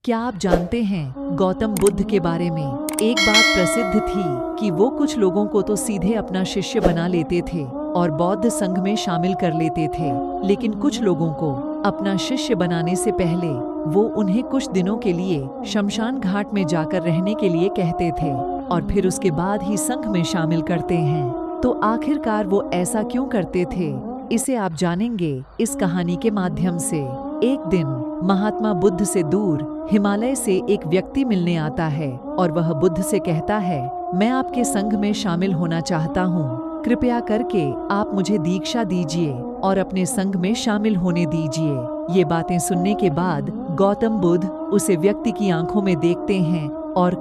क्या आप जानते हैं गौतम बुद्ध के बारे में? एक बात प्रसिद्ध थी कि वो कुछ लोगों को तो सीधे अपना शिष्य बना लेते थे और बौद्ध संघ में शामिल कर लेते थे, लेकिन कुछ लोगों को अपना शिष्य बनाने से पहले वो उन्हें कुछ दिनों के लिए शमशान घाट में जाकर रहने के लिए कहते थे और फिर उसके बाद ही संघ में शामिल करते हैं। तो आखिरकार वो ऐसा क्यों करते थे, इसे आप जानेंगे इस कहानी के माध्यम से। एक दिन महात्मा बुद्ध से दूर हिमालय से एक व्यक्ति मिलने आता है और वह बुद्ध से कहता है, मैं आपके संघ में शामिल होना चाहता हूँ, कृपया करके आप मुझे दीक्षा दीजिए और अपने संघ में शामिल होने दीजिए। ये बातें सुनने के बाद गौतम बुद्ध उसे व्यक्ति की आंखों में देखते हैं और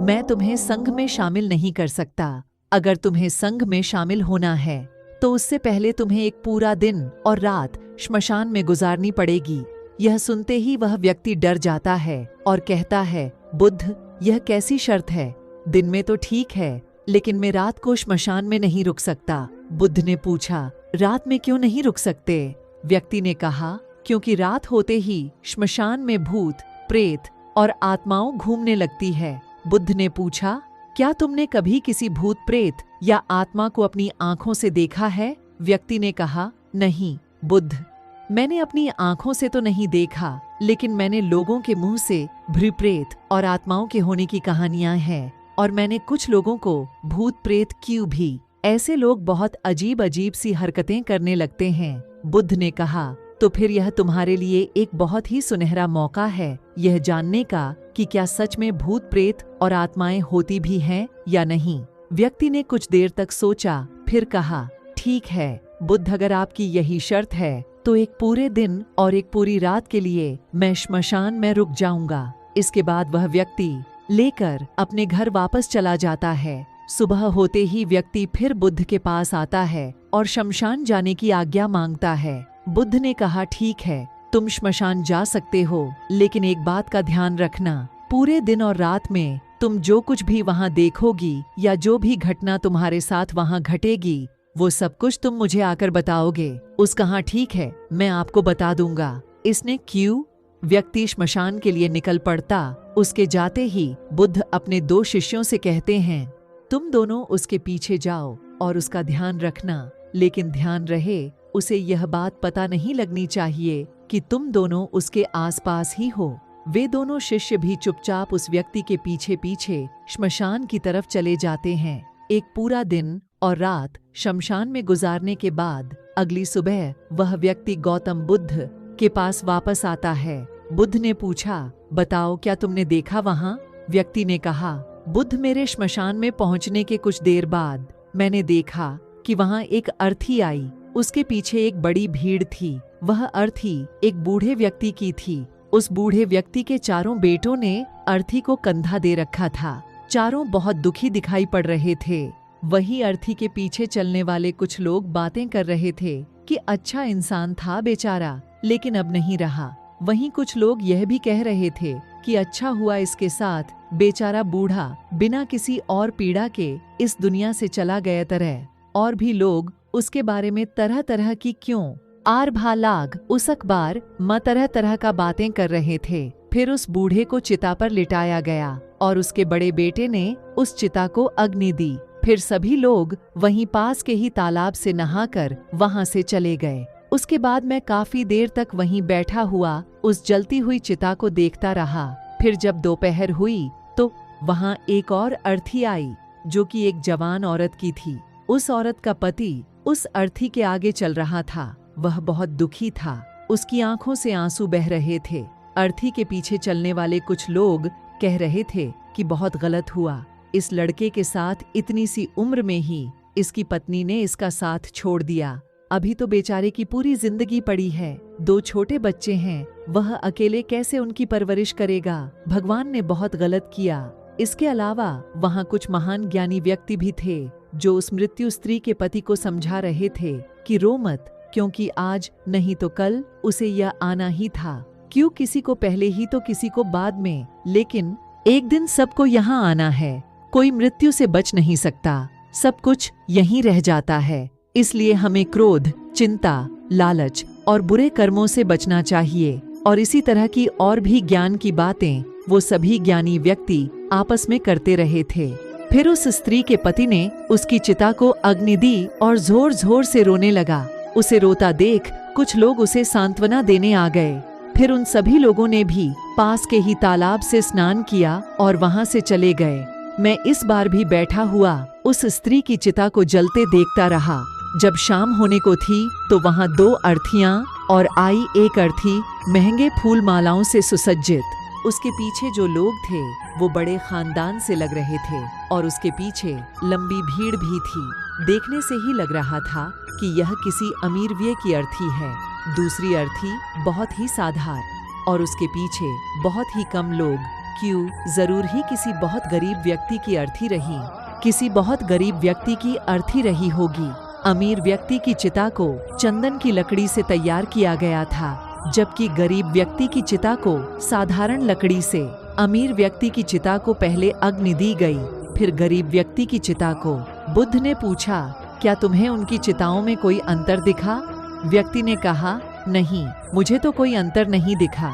मैं तुम्हें संघ में शामिल नहीं कर सकता। अगर तुम्हें संघ में शामिल होना है तो उससे पहले तुम्हें एक पूरा दिन और रात श्मशान में गुजारनी पड़ेगी। यह सुनते ही वह व्यक्ति डर जाता है और कहता है, बुद्ध, यह कैसी शर्त है? दिन में तो ठीक है, लेकिन मैं रात को श्मशान में नहीं रुक सकता। बुद्ध ने पूछा, रात में क्यों नहीं रुक सकते? व्यक्ति ने कहा, क्योंकि रात होते ही श्मशान में भूत, प्रेत और आत्माओं घूमने लगती है। बुद्ध ने पूछा, क्या तुमने कभी किसी भूत, प्रेत या आत्मा को अपनी आंखों से देखा है? व्यक्ति ने कहा, नहीं बुद्ध, मैंने अपनी आंखों से तो नहीं देखा, लेकिन मैंने लोगों के मुंह से भूत और आत्माओं के होने की कहानियां हैं और मैंने कुछ लोगों को भूत प्रेत क्यों भी। ऐसे लोग बहुत अजीब अजीब सी हरकतें करने लगते हैं। बुद्ध ने कहा, तो फिर यह तुम्हारे लिए एक बहुत ही सुनहरा मौका है यह जानने का कि क्या सच में भूत प्रेत और आत्माएं होती भी हैं या नहीं। व्यक्ति ने कुछ देर तक सोचा, फिर कहा, ठीक है बुद्ध, अगर आपकी यही शर्त है तो एक पूरे दिन और एक पूरी रात के लिए मैं श्मशान में रुक जाऊंगा। इसके बाद वह व्यक्ति लेकर अपने घर वापस चला जाता है। सुबह होते ही व्यक्ति फिर बुद्ध के पास आता है और शमशान जाने की आज्ञा मांगता है। बुद्ध ने कहा, ठीक है, तुम श्मशान जा सकते हो, लेकिन एक बात का ध्यान रखना, पूरे दिन और रात में तुम जो कुछ भी वहां देखोगी या जो भी घटना तुम्हारे साथ वहां घटेगी, वो सब कुछ तुम मुझे आकर बताओगे। उसका हाँ ठीक है, मैं आपको बता दूंगा। इसने क्यों? व्यक्ति श्मशान के लिए निकल पड़ता। उसके जाते ही बुद्ध अपने दो शिष्यों से कहते हैं, तुम दोनों उसके पीछे जाओ और उसका ध्यान रखना, लेकिन ध्यान रहे उसे यह बात पता नहीं लगनी चाहिए कि तुम दोनों उसके आसपास ही हो। वे दोनों शिष्य भी चुपचाप उस व्यक्ति के पीछे पीछे श्मशान की तरफ चले जाते हैं। एक पूरा दिन और रात शमशान में गुजारने के बाद अगली सुबह वह व्यक्ति गौतम बुद्ध के पास वापस आता है। बुद्ध ने पूछा, बताओ क्या तुमने देखा वहां? व्यक्ति ने कहा, बुद्ध, मेरे श्मशान में पहुंचने के कुछ देर बाद मैंने देखा कि वहां एक अर्थी आई। उसके पीछे एक बड़ी भीड़ थी। वह अर्थी एक बूढ़े व्यक्ति की थी। उस बूढ़े व्यक्ति के चारों बेटों ने अर्थी को कंधा दे रखा था। चारों बहुत दुखी दिखाई पड़ रहे थे। वही अर्थी के पीछे चलने वाले कुछ लोग बातें कर रहे थे कि अच्छा इंसान था बेचारा, लेकिन अब नहीं रहा। वहीं कुछ लोग यह भी कह रहे थे कि अच्छा हुआ इसके साथ, बेचारा बूढ़ा बिना किसी और पीड़ा के इस दुनिया से चला गया तरह। और भी लोग उसके बारे में तरह तरह की क्यों आर भा लाग उस अखबार म तरह तरह का बातें कर रहे थे। फिर उस बूढ़े को चिता पर लिटाया गया और उसके बड़े बेटे ने उस चिता को अग्नि दी। फिर सभी लोग वहीं पास के ही तालाब से नहाकर वहां से चले गए। उसके बाद मैं काफी देर तक वहीं बैठा हुआ उस जलती हुई चिता को देखता रहा। फिर जब दोपहर हुई तो वहां एक और अर्थी आई जो कि एक जवान औरत की थी। उस औरत का पति उस अर्थी के आगे चल रहा था। वह बहुत दुखी था। उसकी आंखों से आंसू बह रहे थे। अर्थी के पीछे चलने वाले कुछ लोग कह रहे थे कि बहुत गलत हुआ, इस लड़के के साथ इतनी सी उम्र में ही इसकी पत्नी ने इसका साथ छोड़ दिया। अभी तो बेचारे की पूरी जिंदगी पड़ी है। 2 छोटे बच्चे हैं, वह अकेले कैसे उनकी परवरिश करेगा? भगवान ने बहुत गलत किया। इसके अलावा वहाँ कुछ महान ज्ञानी व्यक्ति भी थे जो उस मृत्यु स्त्री के पति को समझा रहे थे कि रो मत, क्योंकि आज नहीं तो कल उसे यह आना ही था। क्यों किसी को पहले ही तो किसी को बाद में, लेकिन एक दिन सबको यहाँ आना है। कोई मृत्यु से बच नहीं सकता, सब कुछ यहीं रह जाता है। इसलिए हमें क्रोध, चिंता, लालच और बुरे कर्मों से बचना चाहिए। और इसी तरह की और भी ज्ञान की बातें वो सभी ज्ञानी व्यक्ति आपस में करते रहे थे। फिर उस स्त्री के पति ने उसकी चिता को अग्नि दी और जोर जोर से रोने लगा। उसे रोता देख कुछ लोग उसे सांत्वना देने आ गए। फिर उन सभी लोगों ने भी पास के ही तालाब से स्नान किया और वहां से चले गए। मैं इस बार भी बैठा हुआ उस स्त्री की चिता को जलते देखता रहा। जब शाम होने को थी तो वहां 2 अर्थियां और आई एक अर्थी महंगे फूल मालाओं से सुसज्जित। उसके पीछे जो लोग थे वो बड़े खानदान से लग रहे थे और उसके पीछे लंबी भीड़ भी थी। देखने से ही लग रहा था कि यह किसी अमीर व्यय की अर्थी है। दूसरी अर्थी बहुत ही साधारण और उसके पीछे बहुत ही कम लोग। क्यों, जरूर ही किसी बहुत गरीब व्यक्ति की अर्थी रही, किसी बहुत गरीब व्यक्ति की अर्थी रही होगी। अमीर व्यक्ति की चिता को चंदन की लकड़ी से तैयार किया गया था, जबकि गरीब व्यक्ति की चिता को साधारण लकड़ी से। अमीर व्यक्ति की चिता को पहले अग्नि दी गई, फिर गरीब व्यक्ति की चिता को। बुद्ध ने पूछा, क्या तुम्हें उनकी चिताओं में कोई अंतर दिखा? व्यक्ति ने कहा, नहीं, मुझे तो कोई अंतर नहीं दिखा।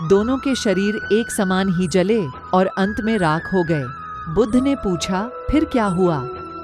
दोनों के शरीर एक समान ही जले और अंत में राख हो गए। बुद्ध ने पूछा, फिर क्या हुआ?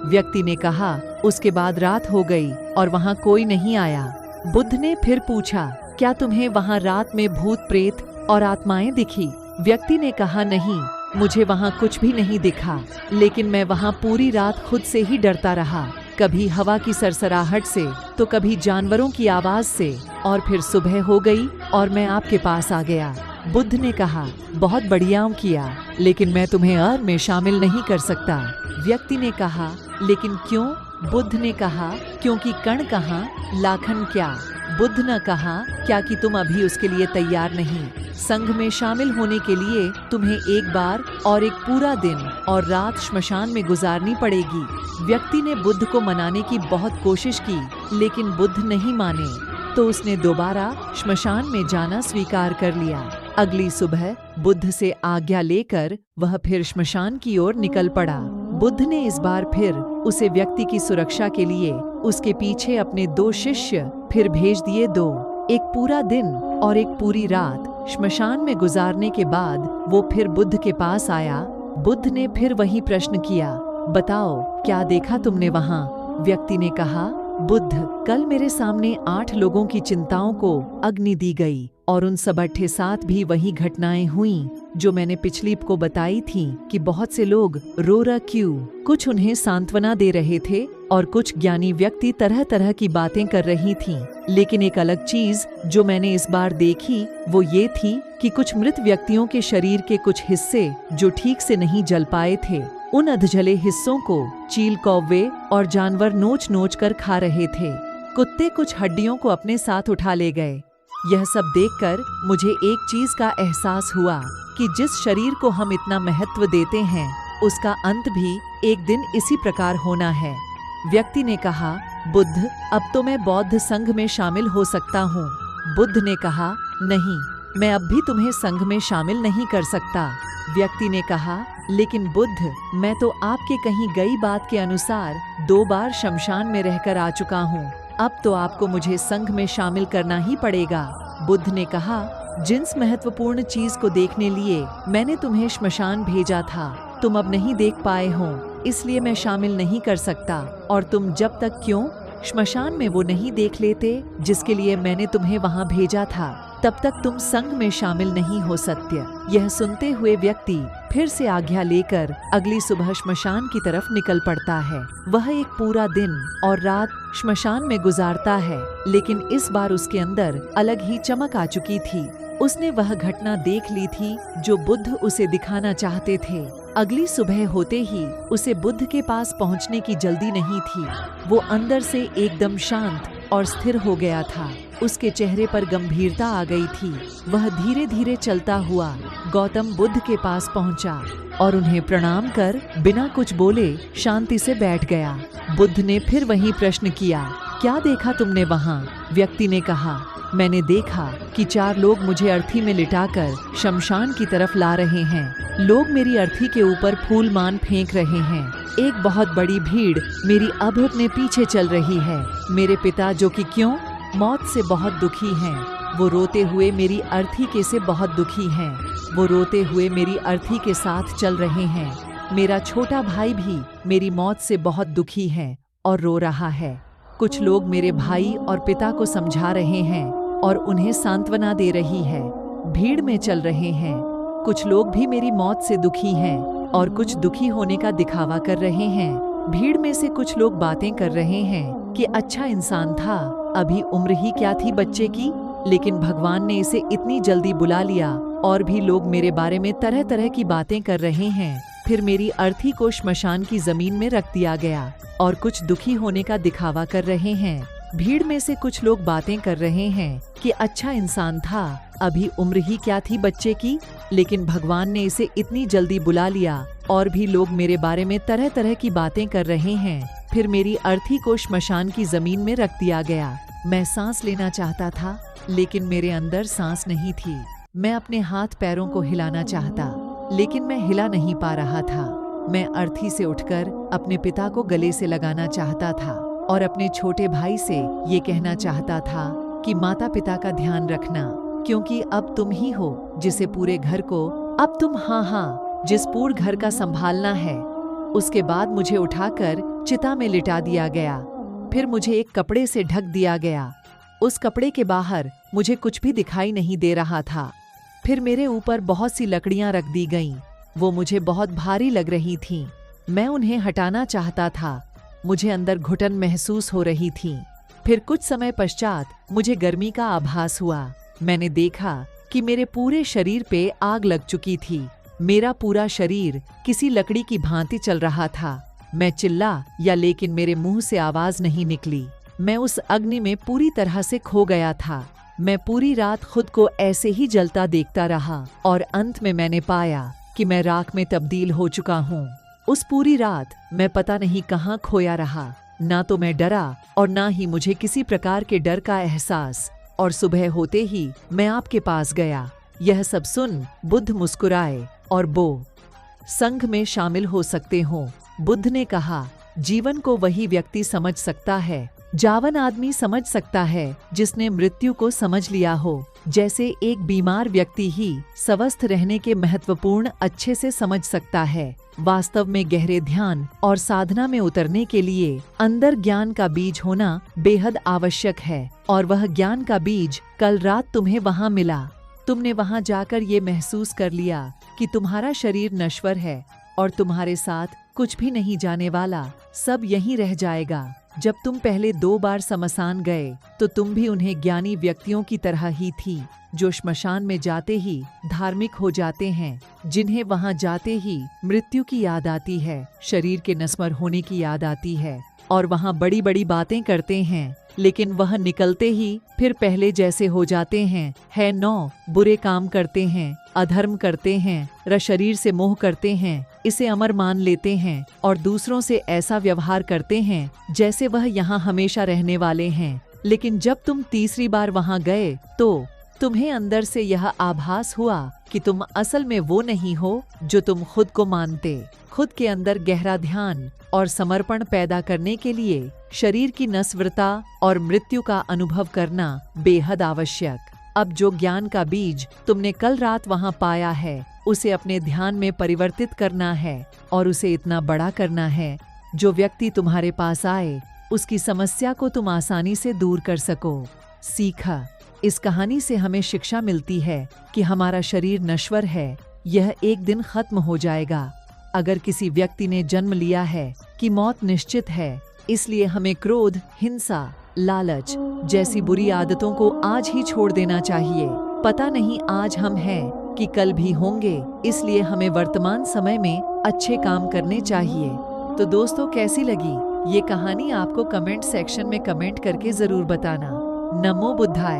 व्यक्ति ने कहा, उसके बाद रात हो गई और वहाँ कोई नहीं आया। बुद्ध ने फिर पूछा, क्या तुम्हें वहाँ रात में भूत प्रेत और आत्माएं दिखी? व्यक्ति ने कहा, नहीं, मुझे वहाँ कुछ भी नहीं दिखा, लेकिन मैं वहाँ पूरी रात खुद से ही डरता रहा, कभी हवा की सरसराहट से तो कभी जानवरों की आवाज से, और फिर सुबह हो गई और मैं आपके पास आ गया। बुद्ध ने कहा, बहुत बढ़िया किया, लेकिन मैं तुम्हें अर्थ में शामिल नहीं कर सकता। व्यक्ति ने कहा, लेकिन क्यों? बुद्ध ने कहा, क्योंकि कण कहाँ, लाखन क्या? बुद्ध ने कहा, क्या कि तुम अभी उसके लिए तैयार नहीं? संघ में शामिल होने के लिए तुम्हें एक बार और एक पूरा दिन और रात श्मशान में गुजारनी पड़ेगी। व्यक्ति ने बुद्ध को मनाने की बहुत कोशिश की, लेकिन बुद्ध नहीं माने, तो उसने दोबारा श्मशान में जाना स्वीकार कर लिया। अगली सुबह बुद्ध से आज्ञा लेकर वह फिर श्मशान की ओर निकल पड़ा। बुद्ध ने इस बार फिर उसे व्यक्ति की सुरक्षा के लिए उसके पीछे अपने 2 शिष्य फिर भेज दिए। 2 एक पूरा दिन और एक पूरी रात श्मशान में गुजारने के बाद वो फिर बुद्ध के पास आया। बुद्ध ने फिर वही प्रश्न किया, बताओ क्या देखा तुमने वहाँ? व्यक्ति ने कहा, बुद्ध, कल मेरे सामने 8 लोगों की चिंताओं को अग्नि दी गई और उन सब 8 साथ भी वही घटनाएं हुई जो मैंने पिछली को बताई थी कि बहुत से लोग रो रहा क्यों। कुछ उन्हें सांत्वना दे रहे थे और कुछ ज्ञानी व्यक्ति तरह तरह की बातें कर रही थीं। लेकिन एक अलग चीज जो मैंने इस बार देखी वो ये थी कि कुछ मृत व्यक्तियों के शरीर के कुछ हिस्से जो ठीक से नहीं जल पाए थे, उन अधजले हिस्सों को चील, कौवे और जानवर नोच नोच कर खा रहे थे। कुत्ते कुछ हड्डियों को अपने साथ उठा ले गए। यह सब देखकर मुझे एक चीज का एहसास हुआ कि जिस शरीर को हम इतना महत्व देते हैं उसका अंत भी एक दिन इसी प्रकार होना है। व्यक्ति ने कहा, बुद्ध, अब तो मैं बौद्ध संघ में शामिल हो सकता हूँ। बुद्ध ने कहा, नहीं, मैं अब भी तुम्हें संघ में शामिल नहीं कर सकता। व्यक्ति ने कहा, लेकिन बुद्ध, मैं तो आपके कहीं गई बात के अनुसार 2 बार शमशान में रहकर आ चुका हूँ। अब तो आपको मुझे संघ में शामिल करना ही पड़ेगा। बुद्ध ने कहा, जिस महत्वपूर्ण चीज को देखने लिए मैंने तुम्हें श्मशान भेजा था तुम अब नहीं देख पाए हो, इसलिए मैं शामिल नहीं कर सकता। और तुम जब तक क्यों श्मशान में वो नहीं देख लेते जिसके लिए मैंने तुम्हें वहां भेजा था, तब तक तुम संघ में शामिल नहीं हो सकते। यह सुनते हुए व्यक्ति फिर से आज्ञा लेकर अगली सुबह श्मशान की तरफ निकल पड़ता है। वह एक पूरा दिन और रात श्मशान में गुजारता है, लेकिन इस बार उसके अंदर अलग ही चमक आ चुकी थी। उसने वह घटना देख ली थी जो बुद्ध उसे दिखाना चाहते थे। अगली सुबह होते ही उसे बुद्ध के पास पहुंचने की जल्दी नहीं थी। वो अंदर से एकदम शांत और स्थिर हो गया था। उसके चेहरे पर गंभीरता आ गई थी। वह धीरे धीरे चलता हुआ गौतम बुद्ध के पास पहुंचा और उन्हें प्रणाम कर बिना कुछ बोले शांति से बैठ गया। बुद्ध ने फिर वही प्रश्न किया, क्या देखा तुमने वहाँ? व्यक्ति ने कहा, मैंने देखा कि 4 लोग मुझे अर्थी में लिटाकर शमशान की तरफ ला रहे हैं। लोग मेरी अर्थी के ऊपर फूल मान फेंक रहे हैं। एक बहुत बड़ी भीड़ मेरी अब अपने पीछे चल रही है। मेरे पिता जो कि क्यों मौत से बहुत दुखी हैं, वो रोते हुए मेरी अर्थी के से बहुत दुखी हैं। वो रोते हुए मेरी अर्थी के साथ चल रहे हैं। मेरा छोटा भाई भी मेरी मौत से बहुत दुखी है और रो रहा है। कुछ लोग मेरे भाई और पिता को समझा रहे हैं और उन्हें सांत्वना दे रही है। भीड़ में चल रहे हैं। कुछ लोग भी मेरी मौत से दुखी हैं और कुछ दुखी होने का दिखावा कर रहे हैं। भीड़ में से कुछ लोग बातें कर रहे हैं कि अच्छा इंसान था, अभी उम्र ही क्या थी बच्चे की, लेकिन भगवान ने इसे इतनी जल्दी बुला लिया। और भी लोग मेरे बारे में तरह तरह की बातें कर रहे हैं। फिर मेरी अर्थी को श्मशान की जमीन में रख दिया गया और कुछ दुखी होने का दिखावा कर रहे हैं। भीड़ में से कुछ लोग बातें कर रहे हैं कि अच्छा इंसान था, अभी उम्र ही क्या थी बच्चे की, लेकिन भगवान ने इसे इतनी जल्दी बुला लिया। और भी लोग मेरे बारे में तरह तरह की बातें कर रहे हैं। फिर मेरी अर्थी को श्मशान की जमीन में रख दिया गया। मैं सांस लेना चाहता था, लेकिन मेरे अंदर सांस नहीं थी। मैं अपने हाथ पैरों को हिलाना चाहता, लेकिन मैं हिला नहीं पा रहा था। मैं अर्थी से उठकर अपने पिता को गले से लगाना चाहता था और अपने छोटे भाई से ये कहना चाहता था कि माता पिता का ध्यान रखना, क्योंकि अब तुम ही हो जिसे पूरे घर को, अब तुम जिस पूरे घर का संभालना है। उसके बाद मुझे उठाकर चिता में लिटा दिया गया। फिर मुझे एक कपड़े से ढक दिया गया। उस कपड़े के बाहर मुझे कुछ भी दिखाई नहीं दे रहा था। फिर मेरे ऊपर बहुत सी लकड़ियां रख दी गईं। वो मुझे बहुत भारी लग रही थीं। मैं उन्हें हटाना चाहता था। मुझे अंदर घुटन महसूस हो रही थी। फिर कुछ समय पश्चात मुझे गर्मी का आभास हुआ। मैंने देखा कि मेरे पूरे शरीर पे आग लग चुकी थी। मेरा पूरा शरीर किसी लकड़ी की भांति चल रहा था। मैं चिल्ला या, लेकिन मेरे मुंह से आवाज नहीं निकली। मैं उस अग्नि में पूरी तरह से खो गया था। मैं पूरी रात खुद को ऐसे ही जलता देखता रहा और अंत में मैंने पाया कि मैं राख में तब्दील हो चुका हूँ। उस पूरी रात मैं पता नहीं कहाँ खोया रहा। ना तो मैं डरा और ना ही मुझे किसी प्रकार के डर का एहसास। और सुबह होते ही मैं आपके पास गया। यह सब सुन बुद्ध मुस्कुराए और संघ में शामिल हो सकते हो। बुद्ध ने कहा, जीवन को वही व्यक्ति समझ सकता है, जावन आदमी समझ सकता है जिसने मृत्यु को समझ लिया हो। जैसे एक बीमार व्यक्ति ही स्वस्थ रहने के महत्वपूर्ण अच्छे से समझ सकता है। वास्तव में गहरे ध्यान और साधना में उतरने के लिए अंदर ज्ञान का बीज होना बेहद आवश्यक है। और वह ज्ञान का बीज कल रात तुम्हें वहाँ मिला। तुमने वहाँ जाकर ये महसूस कर लिया कि तुम्हारा शरीर नश्वर है और तुम्हारे साथ कुछ भी नहीं जाने वाला, सब यहीं रह जाएगा। जब तुम पहले 2 बार शमशान गए तो तुम भी उन्हें ज्ञानी व्यक्तियों की तरह ही थी, जो श्मशान में जाते ही धार्मिक हो जाते हैं, जिन्हें वहां जाते ही मृत्यु की याद आती है, शरीर के नश्वर होने की याद आती है और वहां बड़ी बड़ी बातें करते हैं, लेकिन वह निकलते ही फिर पहले जैसे हो जाते हैं। है 9 बुरे काम करते हैं, अधर्म करते हैं, शरीर से मोह करते हैं, इसे अमर मान लेते हैं और दूसरों से ऐसा व्यवहार करते हैं जैसे वह यहाँ हमेशा रहने वाले हैं। लेकिन जब तुम तीसरी बार वहाँ गए तो तुम्हें अंदर से यह आभास हुआ कि तुम असल में वो नहीं हो जो तुम खुद को मानते। खुद के अंदर गहरा ध्यान और समर्पण पैदा करने के लिए शरीर की नश्वरता और मृत्यु का अनुभव करना बेहद आवश्यक। अब जो ज्ञान का बीज तुमने कल रात वहाँ पाया है, उसे अपने ध्यान में परिवर्तित करना है और उसे इतना बड़ा करना है, जो व्यक्ति तुम्हारे पास आए उसकी समस्या को तुम आसानी से दूर कर सको। सीखा। इस कहानी से हमें शिक्षा मिलती है कि हमारा शरीर नश्वर है, यह एक दिन खत्म हो जाएगा। अगर किसी व्यक्ति ने जन्म लिया है कि मौत निश्चित है, इसलिए हमें क्रोध, हिंसा, लालच जैसी बुरी आदतों को आज ही छोड़ देना चाहिए। पता नहीं आज हम हैं कि कल भी होंगे, इसलिए हमें वर्तमान समय में अच्छे काम करने चाहिए। तो दोस्तों, कैसी लगी ये कहानी आपको कमेंट सेक्शन में कमेंट करके जरूर बताना। नमो बुद्धाय।